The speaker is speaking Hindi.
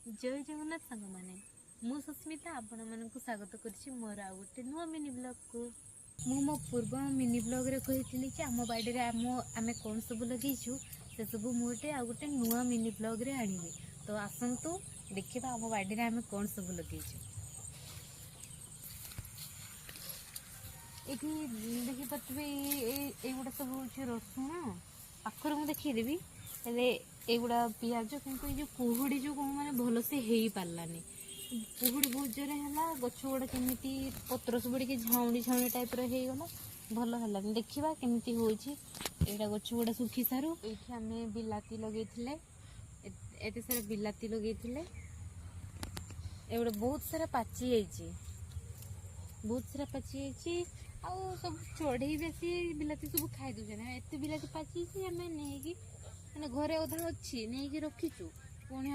जय जगन्नाथ सांग मैंने मु सुस्मिता आपण मानक स्वागत करुच्ची मोर आ गोटे नुआ मिनी ब्लॉग को मो पूर्व मिनी ब्लॉग रे कही कि आम बाड़ी रे आम कौन सब लगेचु से सब मुझे आ गोटे नुआ मिनी ब्लॉग रे आनिबे। तो आसतु देखिबा आम बाड़ी रे आम कौन सब लगेचु। एठी देखि पतबे ए गुडा सब होची रसुण पाखर मु देखिदेबी हेले एगुड़ा पियाज किंतु ये कुहुड़ी जो कौन माने भल से हो पारानी कुहुड़ी बहुत जोर है गछ गुड़ा केमी पत्र सब झाउणी झाउणी टाइप रहीगला भल है देखा केमी होगा गछ गुड़ा सुखी सारू ये आम बिलाती लगे एत सारा बिलाती लगे एगुड़ा बहुत सारा पाची जाइए बहुत सारा पाची जाइए आउ सब चढ़ई बेसी बिलाती सब खाई दौन एत बिलाती पाची आम नहीं मैंने घरे अधा अच्छी नहीं रखीचु पुणी